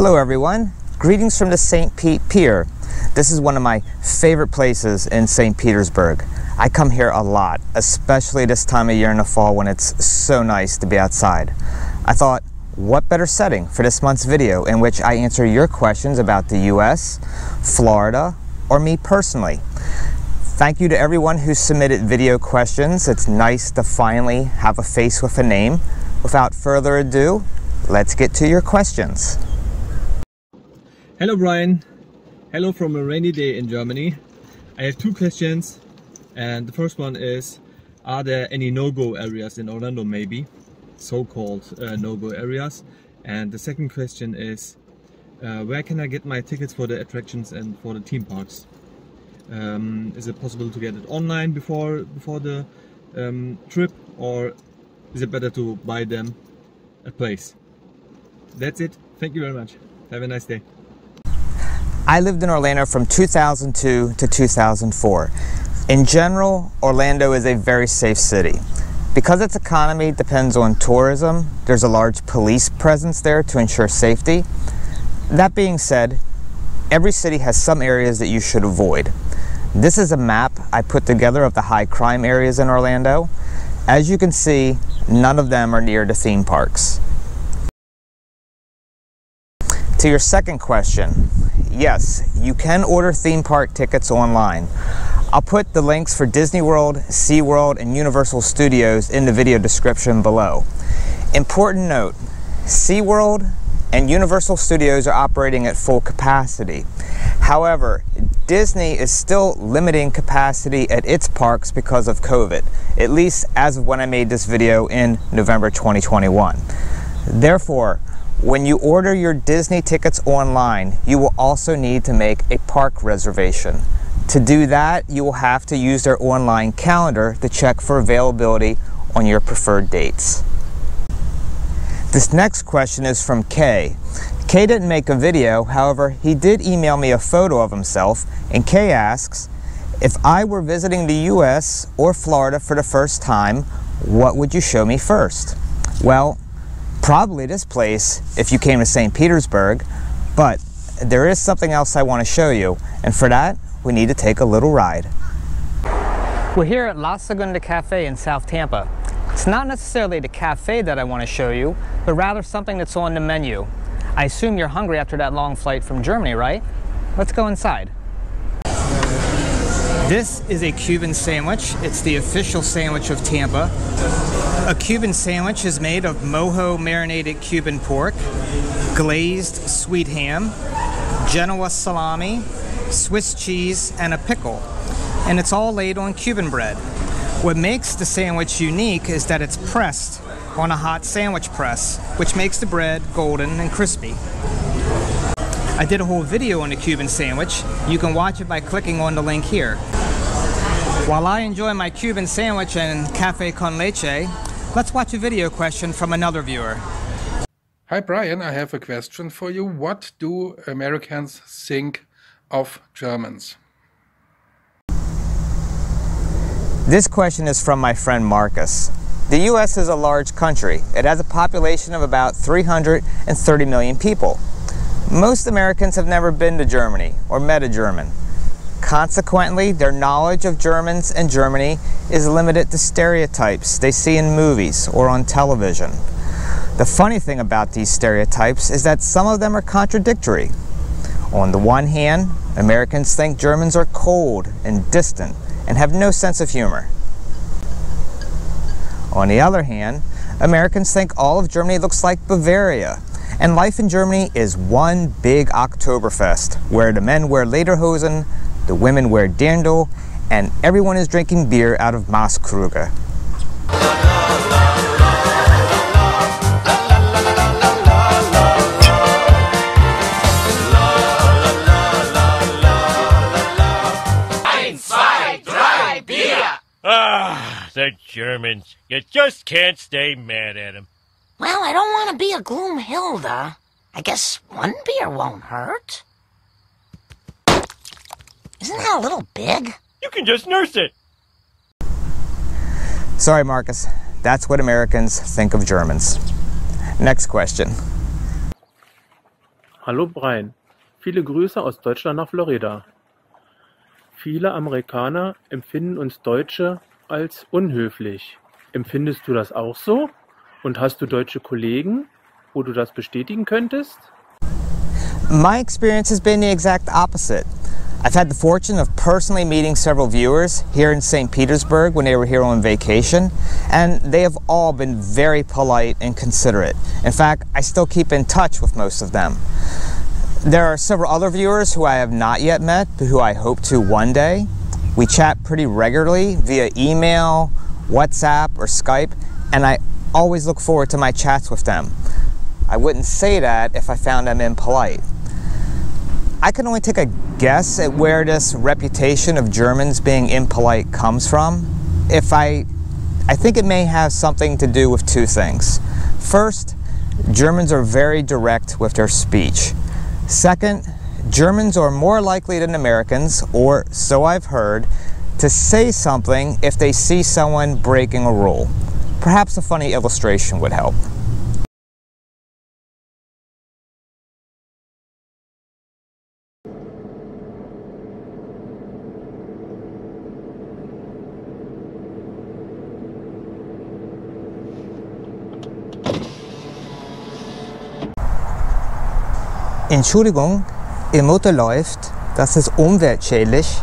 Hello everyone, greetings from the St Pete Pier. This is one of my favorite places in St Petersburg. I come here a lot, especially this time of year in the fall when it's so nice to be outside. I thought, what better setting for this month's video in which I answer your questions about the US, Florida, or me personally. Thank you to everyone who submitted video questions. It's nice to finally have a face with a name. Without further ado, let's get to your questions. Hello Brian, hello from a rainy day in Germany. I have two questions, and the first one is, are there any no-go areas in Orlando, maybe? So-called no-go areas. And the second question is, where can I get my tickets for the attractions and for the theme parks? Is it possible to get it online before the trip, or is it better to buy them at place? That's it. Thank you very much. Have a nice day. I lived in Orlando from 2002 to 2004. In general, Orlando is a very safe city. Because its economy depends on tourism, there's a large police presence there to ensure safety. That being said, every city has some areas that you should avoid. This is a map I put together of the high crime areas in Orlando. As you can see, none of them are near the theme parks. To your second question, yes, you can order theme park tickets online. I'll put the links for Disney World, SeaWorld, and Universal Studios in the video description below. Important note, SeaWorld and Universal Studios are operating at full capacity. However, Disney is still limiting capacity at its parks because of COVID, at least as of when I made this video in November 2021. Therefore, when you order your Disney tickets online, you will also need to make a park reservation. To do that, you will have to use their online calendar to check for availability on your preferred dates. This next question is from Kay. Kay didn't make a video, however, he did email me a photo of himself, and Kay asks, if I were visiting the US or Florida for the first time, what would you show me first? Well, probably this place if you came to St. Petersburg, but there is something else I want to show you, and for that, we need to take a little ride. We're here at La Segunda Cafe in South Tampa. It's not necessarily the cafe that I want to show you, but rather something that's on the menu. I assume you're hungry after that long flight from Germany, right? Let's go inside. This is a Cuban sandwich. It's the official sandwich of Tampa. A Cuban sandwich is made of mojo marinated Cuban pork, glazed sweet ham, Genoa salami, Swiss cheese, and a pickle. And it's all laid on Cuban bread. What makes the sandwich unique is that it's pressed on a hot sandwich press, which makes the bread golden and crispy. I did a whole video on the Cuban sandwich. You can watch it by clicking on the link here. While I enjoy my Cuban sandwich and café con leche, let's watch a video question from another viewer. Hi Brian, I have a question for you. What do Americans think of Germans? This question is from my friend Marcus. The US is a large country. It has a population of about 330 million people. Most Americans have never been to Germany or met a German. Consequently, their knowledge of Germans and Germany is limited to stereotypes they see in movies or on television. The funny thing about these stereotypes is that some of them are contradictory. On the one hand, Americans think Germans are cold and distant and have no sense of humor. On the other hand, Americans think all of Germany looks like Bavaria, and life in Germany is one big Oktoberfest, where the men wear lederhosen, the women wear dirndl, and everyone is drinking beer out of Maßkrüge. The Germans. You just can't stay mad at them. Well, I don't want to be a Gloomhilda. I guess one beer won't hurt. Isn't that a little big? You can just nurse it. Sorry, Marcus. That's what Americans think of Germans. Next question. Hallo Brian, viele Grüße aus Deutschland nach Florida. Viele Amerikaner empfinden uns Deutsche als unhöflich. Empfindest du das auch so? Und hast du deutsche Kollegen, wo du das bestätigen könntest? My experience has been the exact opposite. I've had the fortune of personally meeting several viewers here in St. Petersburg when they were here on vacation, and they have all been very polite and considerate. In fact, I still keep in touch with most of them. There are several other viewers who I have not yet met, but who I hope to one day. We chat pretty regularly via email, WhatsApp, or Skype, and I always look forward to my chats with them. I wouldn't say that if I found them impolite. I can only take a guess at where this reputation of Germans being impolite comes from. I think it may have something to do with two things. First, Germans are very direct with their speech. Second, Germans are more likely than Americans, or so I've heard, to say something if they see someone breaking a rule. Perhaps a funny illustration would help. Entschuldigung, Ihr Motor läuft. Das ist umweltschädlich.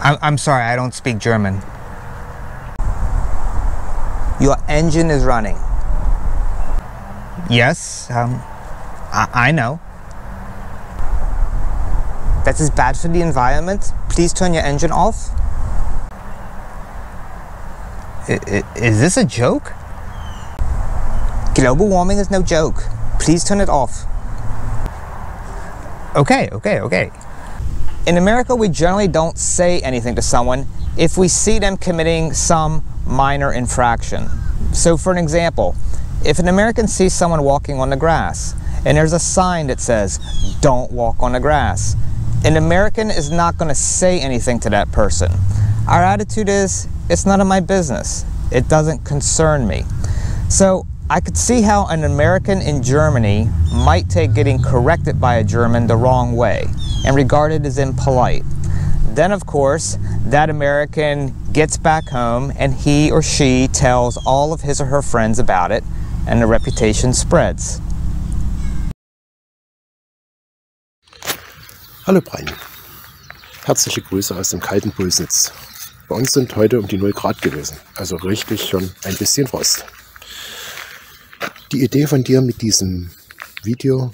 I'm sorry, I don't speak German. Your engine is running. Yes, I know. That is bad for the environment. Please turn your engine off. Is this a joke? Global warming is no joke. Please turn it off. Okay. In America, we generally don't say anything to someone if we see them committing some minor infraction. So for an example, if an American sees someone walking on the grass and there's a sign that says, "Don't walk on the grass," an American is not going to say anything to that person. Our attitude is, it's none of my business. It doesn't concern me. So I could see how an American in Germany might take getting corrected by a German the wrong way and regard it as impolite. Then, of course, that American gets back home and he or she tells all of his or her friends about it, and the reputation spreads. Hallo Brian, herzliche Grüße aus dem kalten Pulsnitz. Bei uns sind heute um die 0 Grad gewesen, also richtig schon ein bisschen Frost. Die Idee von dir mit diesem Video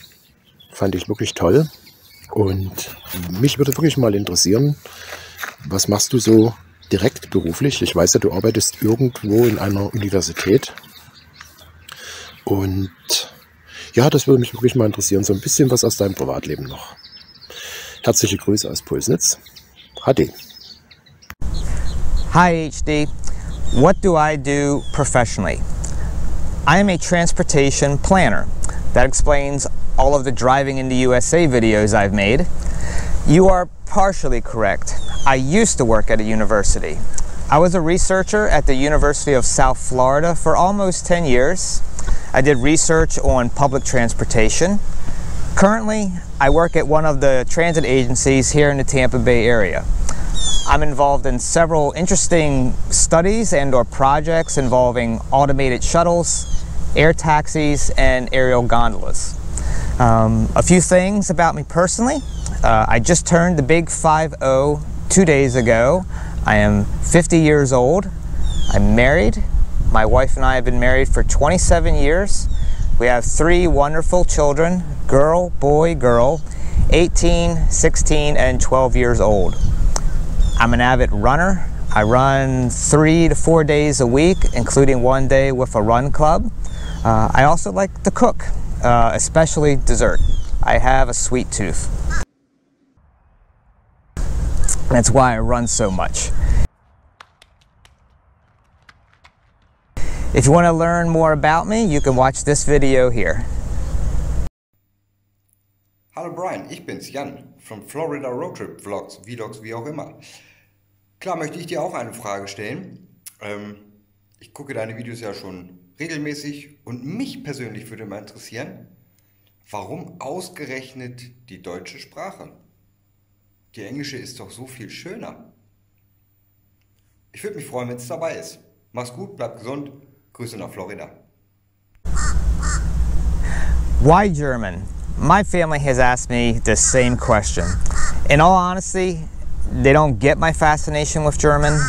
fand ich wirklich toll und mich würde wirklich mal interessieren, was machst du so direkt beruflich? Ich weiß ja, du arbeitest irgendwo in einer Universität und ja, das würde mich wirklich mal interessieren, so ein bisschen was aus deinem Privatleben noch. Herzliche Grüße aus Pulsnitz. HD. Hi HD, what do I do professionally? I am a transportation planner. That explains all of the driving in the USA videos I've made. You are partially correct. I used to work at a university. I was a researcher at the University of South Florida for almost 10 years. I did research on public transportation. Currently, I work at one of the transit agencies here in the Tampa Bay area. I'm involved in several interesting studies and/or projects involving automated shuttles, air taxis, and aerial gondolas. A few things about me personally. I just turned the big 5-0 2 days ago. I am 50 years old. I'm married. My wife and I have been married for 27 years. We have 3 wonderful children, girl, boy, girl, 18, 16, and 12 years old. I'm an avid runner. I run 3 to 4 days a week, including one day with a run club. I also like to cook, especially dessert. I have a sweet tooth. That's why I run so much. If you want to learn more about me, you can watch this video here. Hallo Brian, ich bin's, Jan, from Florida Roadtrip Vlogs, Vlogs, wie auch immer. Klar möchte ich dir auch eine Frage stellen. Ich gucke deine Videos ja schon regelmäßig und mich persönlich würde mal interessieren, Warum ausgerechnet die deutsche Sprache? Die englische ist doch so viel schöner. Ich würde mich freuen, wenn es dabei ist. Mach's gut, bleib gesund. Grüße nach Florida. Why German? My family has asked me the same question. In all honesty, they don't get my fascination with German.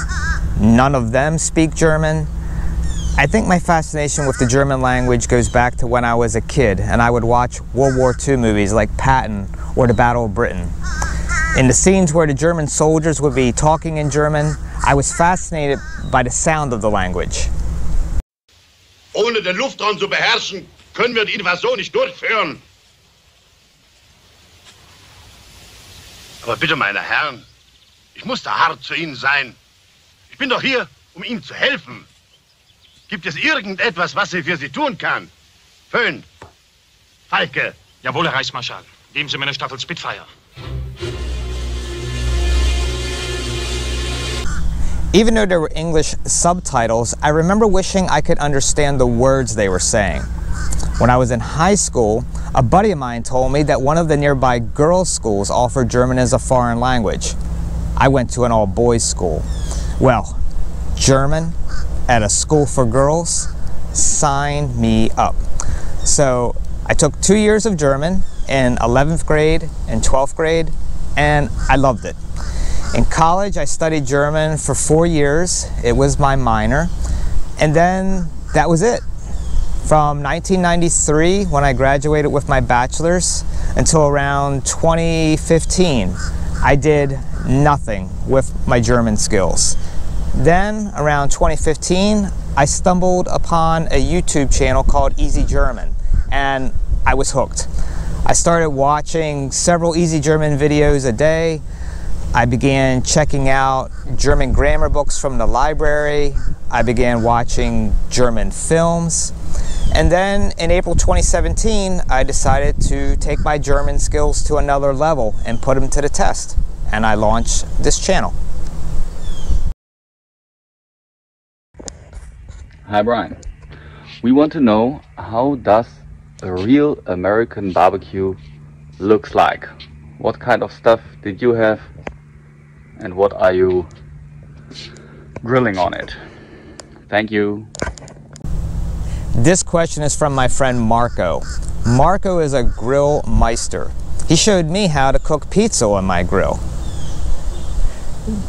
None of them speak German. I think my fascination with the German language goes back to when I was a kid and I would watch World War II movies like Patton or The Battle of Britain. In the scenes where the German soldiers would be talking in German, I was fascinated by the sound of the language. Ohne den Luftraum zu beherrschen, können wir die Invasion nicht durchführen. Aber bitte, meine Herren, ich muss da hart zu Ihnen sein. Ich bin doch hier, um Ihnen zu helfen. Gibt es irgendetwas, was ich für Sie tun kann? Föhn, Falke. Jawohl, Herr Reichsmarschall. Geben Sie mir eine Staffel Spitfire. Even though there were English subtitles, I remember wishing I could understand the words they were saying. When I was in high school, a buddy of mine told me that one of the nearby girls' schools offered German as a foreign language. I went to an all-boys school. Well, German at a school for girls? Sign me up. So I took 2 years of German in 11th grade and 12th grade, and I loved it. In college, I studied German for 4 years. It was my minor. And then that was it. From 1993, when I graduated with my bachelor's, until around 2015, I did nothing with my German skills. Then, around 2015, I stumbled upon a YouTube channel called Easy German, and I was hooked. I started watching several Easy German videos a day. I began checking out German grammar books from the library. I began watching German films. And then in April 2017, I decided to take my German skills to another level and put them to the test. And I launched this channel. Hi Brian. We want to know, how does a real American barbecue looks like? What kind of stuff did you have? And what are you grilling on it? Thank you. This question is from my friend Marco. Marco is a grill meister. He showed me how to cook pizza on my grill.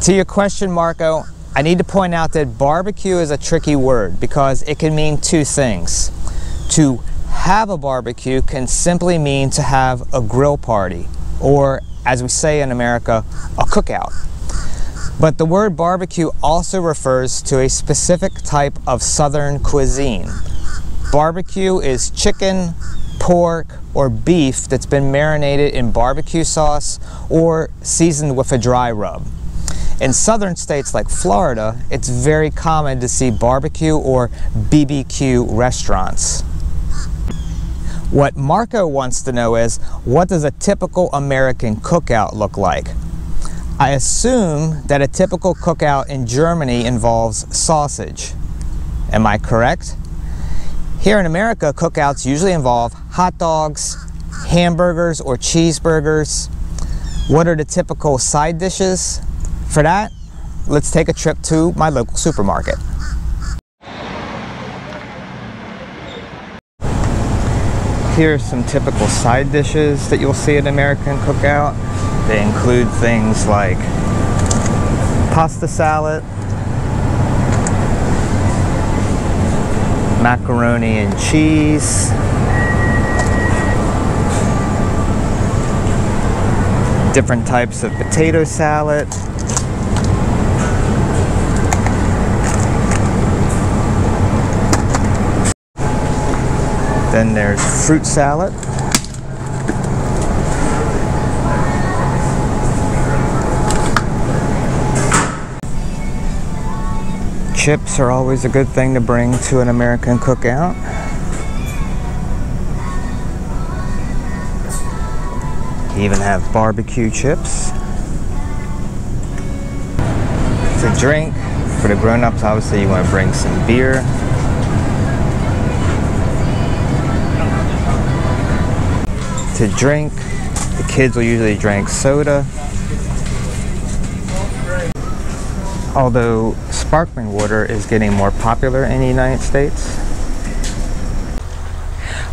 To your question, Marco, I need to point out that barbecue is a tricky word because it can mean two things. To have a barbecue can simply mean to have a grill party, or as we say in America, a cookout. But the word barbecue also refers to a specific type of Southern cuisine. Barbecue is chicken, pork, or beef that's been marinated in barbecue sauce or seasoned with a dry rub. In southern states like Florida, it's very common to see barbecue or BBQ restaurants. What Marco wants to know is, what does a typical American cookout look like? I assume that a typical cookout in Germany involves sausage. Am I correct? Here in America, cookouts usually involve hot dogs, hamburgers or cheeseburgers. What are the typical side dishes? For that, let's take a trip to my local supermarket. Here are some typical side dishes that you'll see at an American cookout. They include things like pasta salad, macaroni and cheese, different types of potato salad, then there's fruit salad, chips are always a good thing to bring to an American cookout. You even have barbecue chips. To drink, for the grown-ups, obviously you want to bring some beer. to drink. The kids will usually drink soda. Although sparkling water is getting more popular in the United States.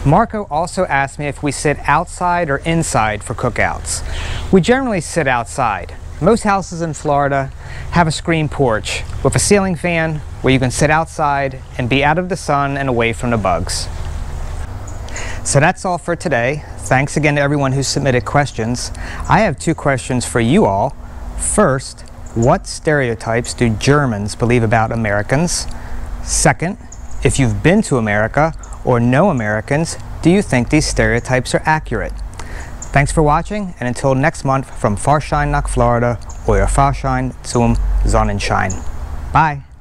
Marco also asked me if we sit outside or inside for cookouts. We generally sit outside. Most houses in Florida have a screen porch with a ceiling fan where you can sit outside and be out of the sun and away from the bugs. So that's all for today. Thanks again to everyone who submitted questions. I have 2 questions for you all. First, what stereotypes do Germans believe about Americans? Second, if you've been to America or know Americans, do you think these stereotypes are accurate? Thanks for watching, and until next month from Fahrschein nach Florida, euer Fahrschein zum Sonnenschein. Bye!